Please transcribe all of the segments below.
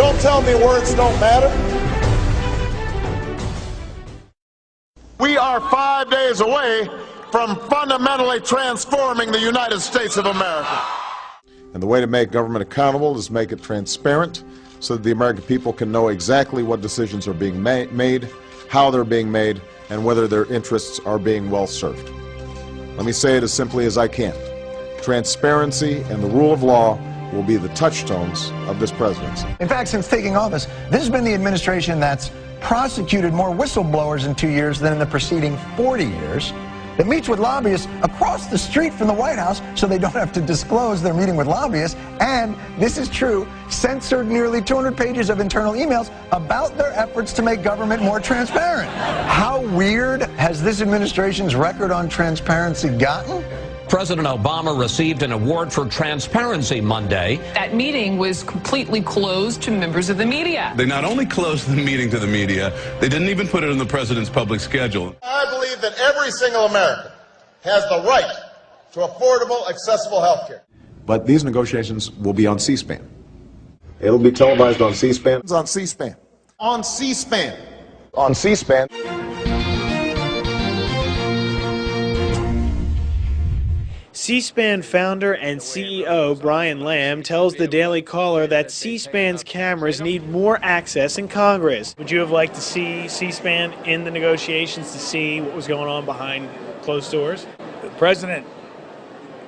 Don't tell me words don't matter. We are 5 days away from fundamentally transforming the United States of America. And the way to make government accountable is make it transparent so that the American people can know exactly what decisions are being made, how they're being made, and whether their interests are being well served. Let me say it as simply as I can. Transparency and the rule of law will be the touchstones of this presidency. In fact, since taking office, this has been the administration that's prosecuted more whistleblowers in 2 years than in the preceding 40 years. It meets with lobbyists across the street from the White House so they don't have to disclose they're meeting with lobbyists. And, this is true, censored nearly 200 pages of internal emails about their efforts to make government more transparent. How weird has this administration's record on transparency gotten? President Obama received an award for transparency Monday. That meeting was completely closed to members of the media. They not only closed the meeting to the media, they didn't even put it in the president's public schedule. I believe that every single American has the right to affordable, accessible health care. But these negotiations will be on C-SPAN. It'll be televised on C-SPAN. It's on C-SPAN. On C-SPAN. On C-SPAN. C-SPAN founder and CEO Brian Lamb tells the Daily Caller that C-SPAN's cameras need more access in Congress. Would you have liked to see C-SPAN in the negotiations to see what was going on behind closed doors? The president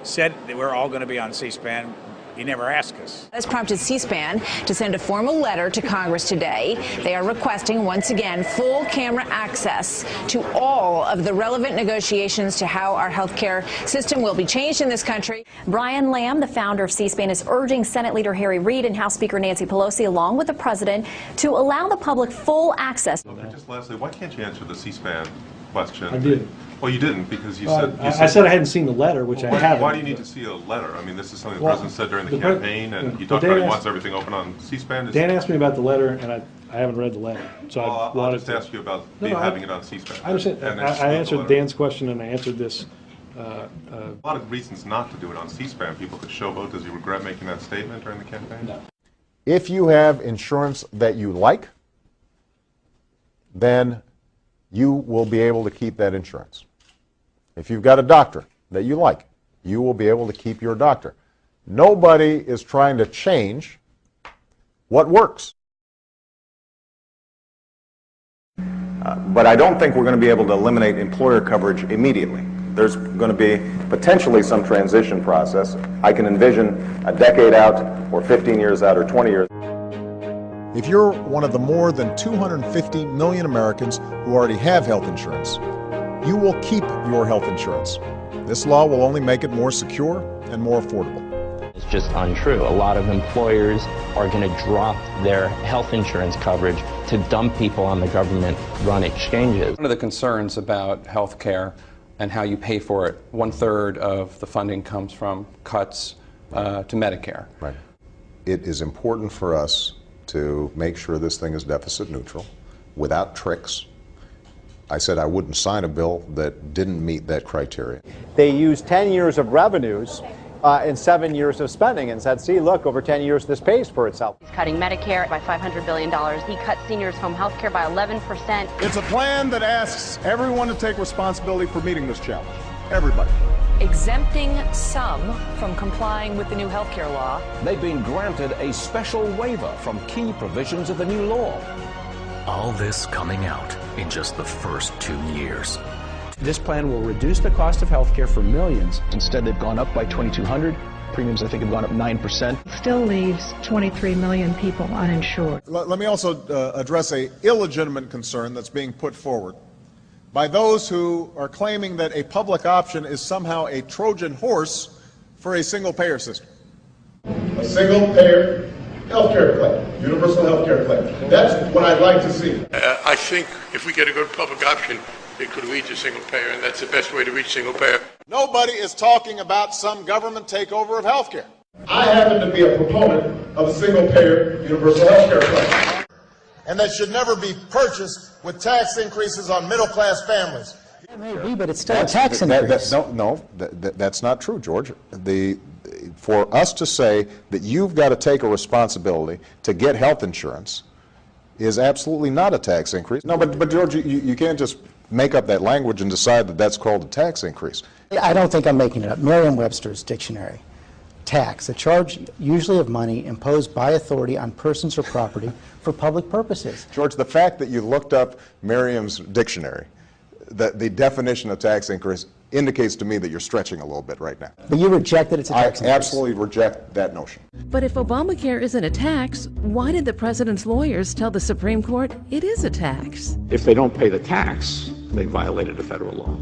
said that we're all going to be on C-SPAN. He never asked us. This prompted C-SPAN to send a formal letter to Congress today. They are requesting, once again, full camera access to all of the relevant negotiations to how our health care system will be changed in this country. Brian Lamb, the founder of C-SPAN, is urging Senate Leader Harry Reid and House Speaker Nancy Pelosi, along with the president, to allow the public full access. Just lastly, why can't you answer the C-SPAN question? I did. Well, you didn't, because you I said I hadn't seen the letter, which I haven't. Why do you need to see a letter? I mean, this is something the president said during the campaign, and he talked about he wants everything open on C-SPAN. Dan asked me about the letter, and I haven't read the letter. So I'll just ask you about having it on C-SPAN. I understand. I answered Dan's question, and I answered this. A lot of reasons not to do it on C-SPAN. People could showboat. Does he regret making that statement during the campaign? No. If you have insurance that you like, then you will be able to keep that insurance. If you've got a doctor that you like, you will be able to keep your doctor. Nobody is trying to change what works. But I don't think we're going to be able to eliminate employer coverage immediately. There's going to be potentially some transition process. I can envision a decade out, or 15 years out, or 20 years. If you're one of the more than 250 million Americans who already have health insurance, you will keep your health insurance. This law will only make it more secure and more affordable. It's just untrue. A lot of employers are going to drop their health insurance coverage to dump people on the government-run exchanges. One of the concerns about health care and how you pay for it, 1/3 of the funding comes from cuts to Medicare. Right. It is important for us to make sure this thing is deficit neutral, without tricks. I said I wouldn't sign a bill that didn't meet that criteria. They used 10 years of revenues and 7 years of spending and said, see, look, over 10 years this pays for itself. He's cutting Medicare by $500 billion. He cut seniors' home health care by 11%. It's a plan that asks everyone to take responsibility for meeting this challenge. Everybody. Exempting some from complying with the new health care law. They've been granted a special waiver from key provisions of the new law. All this coming out in just the first 2 years. This plan will reduce the cost of health care for millions. Instead, they've gone up by $2,200. Premiums, I think, have gone up 9%. Still leaves 23 million people uninsured. Let me also address an illegitimate concern that's being put forward by those who are claiming that a public option is somehow a Trojan horse for a single-payer system. A single-payer healthcare claim, universal healthcare claim. That's what I'd like to see. I think if we get a good public option, it could lead to single payer, and that's the best way to reach single payer. Nobody is talking about some government takeover of healthcare. I happen to be a proponent of a single-payer universal healthcare claim. And that should never be purchased with tax increases on middle-class families. It may be, but it's still a tax increase. That's not true, George. for us to say that you've got to take a responsibility to get health insurance is absolutely not a tax increase. No, but George, you can't just make up that language and decide that that's called a tax increase. I don't think I'm making it up. Merriam-Webster's dictionary. Tax, a charge usually of money imposed by authority on persons or property for public purposes. George, the fact that you looked up Merriam's dictionary, the definition of tax increase indicates to me that you're stretching a little bit right now. But you reject that it's a tax increase. I absolutely reject that notion. But if Obamacare isn't a tax, why did the president's lawyers tell the Supreme Court it is a tax? If they don't pay the tax, they violated a federal law.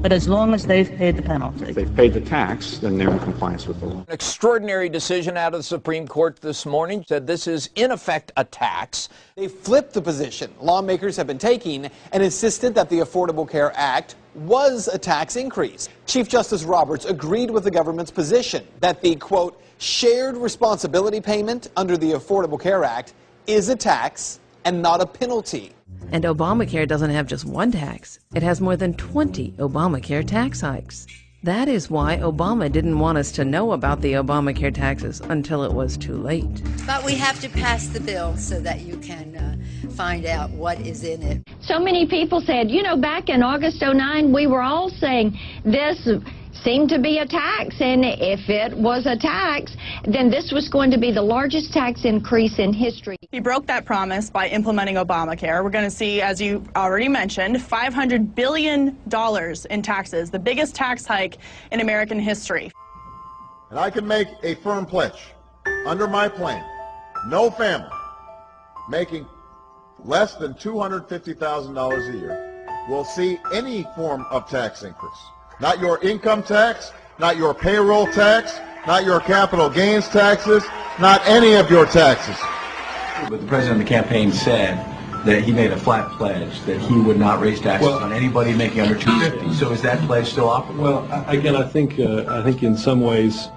But as long as they've paid the penalty. If they've paid the tax, then they're in compliance with the law. An extraordinary decision out of the Supreme Court this morning said this is, in effect, a tax. They flipped the position lawmakers have been taking and insisted that the Affordable Care Act was a tax increase. Chief Justice Roberts agreed with the government's position that the, quote, shared responsibility payment under the Affordable Care Act is a tax and not a penalty. And Obamacare doesn't have just one tax. It has more than 20 Obamacare tax hikes. That is why Obama didn't want us to know about the Obamacare taxes until it was too late. But we have to pass the bill so that you can find out what is in it. So many people said, you know, back in August '09, we were all saying this seemed to be a tax, and if it was a tax, then this was going to be the largest tax increase in history. He broke that promise by implementing Obamacare. We're going to see, as you already mentioned, $500 billion in taxes, the biggest tax hike in American history. And I can make a firm pledge. Under my plan, no family making less than $250,000 a year will see any form of tax increase. Not your income tax, not your payroll tax, not your capital gains taxes, not any of your taxes. But the president of the campaign said that he made a flat pledge that he would not raise taxes on anybody making under $250. So is that pledge still operative? Well, again, I think in some ways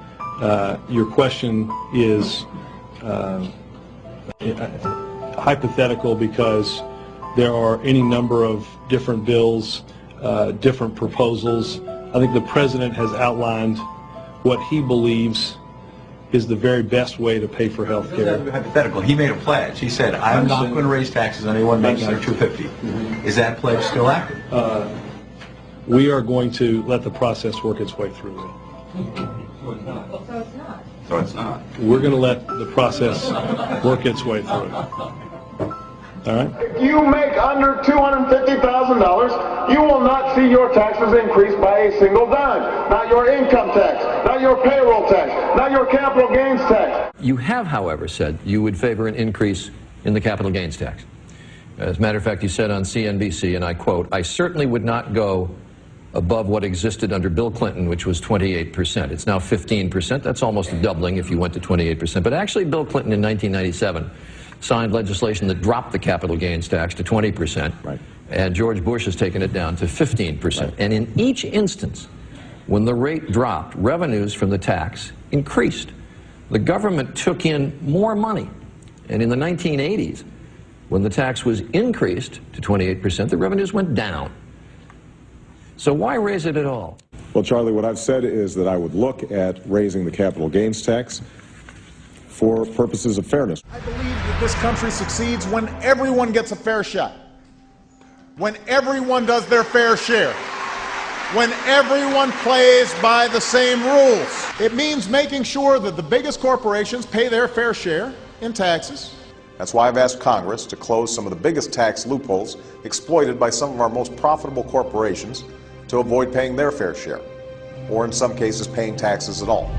your question is hypothetical because there are any number of different bills, different proposals. I think the president has outlined what he believes is the very best way to pay for health care. Hypothetical. He made a pledge. He said, I'm not going to raise taxes on anyone making under $250. Is that pledge still active? We are going to let the process work its way through it. So it's not. We're going to let the process work its way through it. All right? If you make under $250,000, you will not see your taxes increase by a single dime. Not your income tax, not your payroll tax, not your capital gains tax. You have, however, said you would favor an increase in the capital gains tax. As a matter of fact, you said on CNBC, and I quote, I certainly would not go above what existed under Bill Clinton, which was 28%. It's now 15%. That's almost a doubling if you went to 28%. But actually, Bill Clinton in 1997 signed legislation that dropped the capital gains tax to 20%. Right. And George Bush has taken it down to 15%. Right. And in each instance, when the rate dropped, revenues from the tax increased. The government took in more money. And in the 1980s, when the tax was increased to 28%, the revenues went down. So why raise it at all? Well, Charlie, what I've said is that I would look at raising the capital gains tax for purposes of fairness. I believe that this country succeeds when everyone gets a fair shot, when everyone does their fair share, when everyone plays by the same rules. It means making sure that the biggest corporations pay their fair share in taxes. That's why I've asked Congress to close some of the biggest tax loopholes exploited by some of our most profitable corporations to avoid paying their fair share, or in some cases paying taxes at all.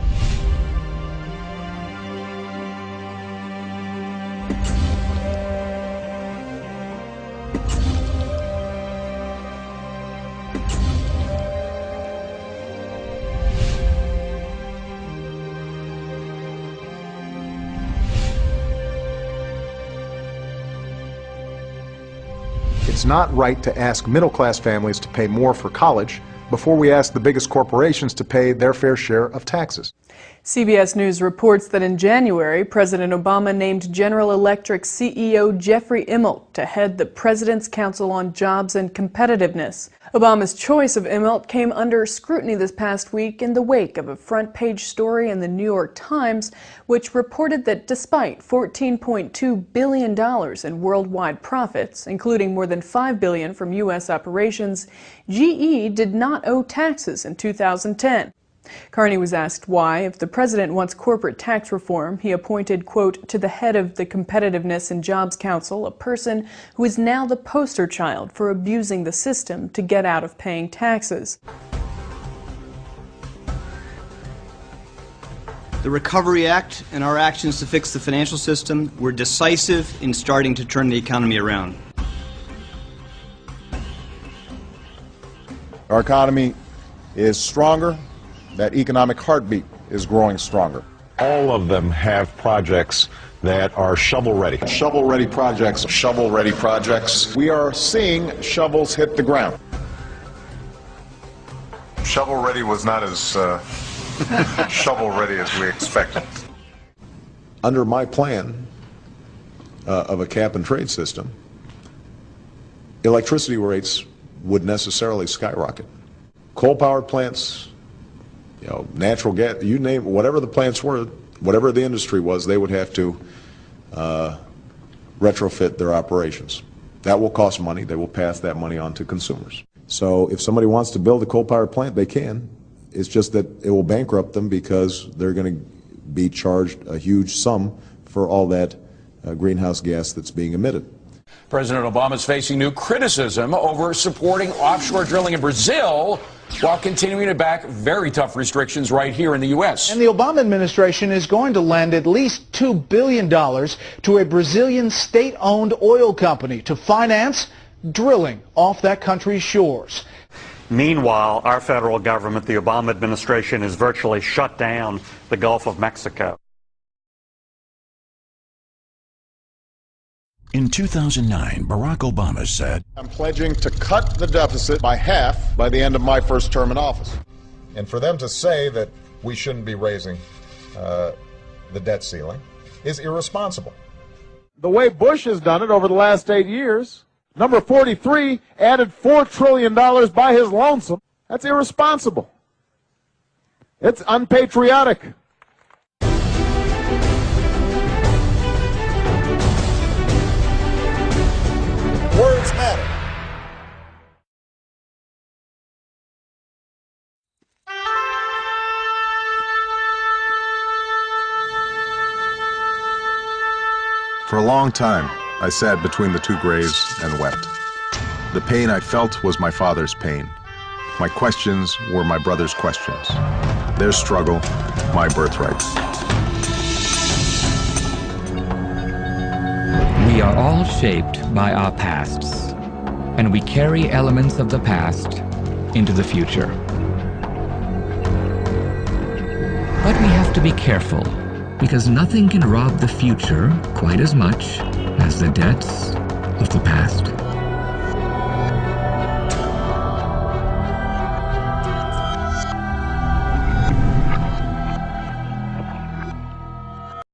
It's not right to ask middle-class families to pay more for college before we ask the biggest corporations to pay their fair share of taxes. CBS News reports that in January, President Obama named General Electric CEO Jeffrey Immelt to head the President's Council on Jobs and Competitiveness. Obama's choice of Immelt came under scrutiny this past week in the wake of a front-page story in the New York Times, which reported that despite $14.2 billion in worldwide profits, including more than $5 billion from U.S. operations, GE did not owe taxes in 2010. Carney was asked why, if the president wants corporate tax reform, he appointed, quote, to the head of the Competitiveness and Jobs Council, a person who is now the poster child for abusing the system to get out of paying taxes. The Recovery Act and our actions to fix the financial system were decisive in starting to turn the economy around. Our economy is stronger. That economic heartbeat is growing stronger. All of them have projects that are shovel-ready. Shovel-ready projects. Shovel-ready projects. We are seeing shovels hit the ground. Shovel-ready was not as shovel-ready as we expected. Under my plan of a cap-and-trade system, electricity rates would necessarily skyrocket. Coal-powered plants, natural gas, you name it, whatever the plants were, whatever the industry was, they would have to retrofit their operations. That will cost money. They will pass that money on to consumers. So if somebody wants to build a coal-powered plant, they can. It's just that it will bankrupt them because they're going to be charged a huge sum for all that greenhouse gas that's being emitted. President Obama is facing new criticism over supporting offshore drilling in Brazil while continuing to back very tough restrictions right here in the U.S. And the Obama administration is going to lend at least $2 billion to a Brazilian state-owned oil company to finance drilling off that country's shores. Meanwhile, our federal government, the Obama administration, has virtually shut down the Gulf of Mexico. In 2009, Barack Obama said, I'm pledging to cut the deficit by half by the end of my first term in office. And for them to say that we shouldn't be raising the debt ceiling is irresponsible. The way Bush has done it over the last 8 years, number 43 added $4 trillion by his lonesome. That's irresponsible. It's unpatriotic. Words matter. For a long time, I sat between the two graves and wept. The pain I felt was my father's pain. My questions were my brother's questions. Their struggle, my birthright. We are all shaped by our pasts, and we carry elements of the past into the future. But we have to be careful, because nothing can rob the future quite as much as the debts of the past.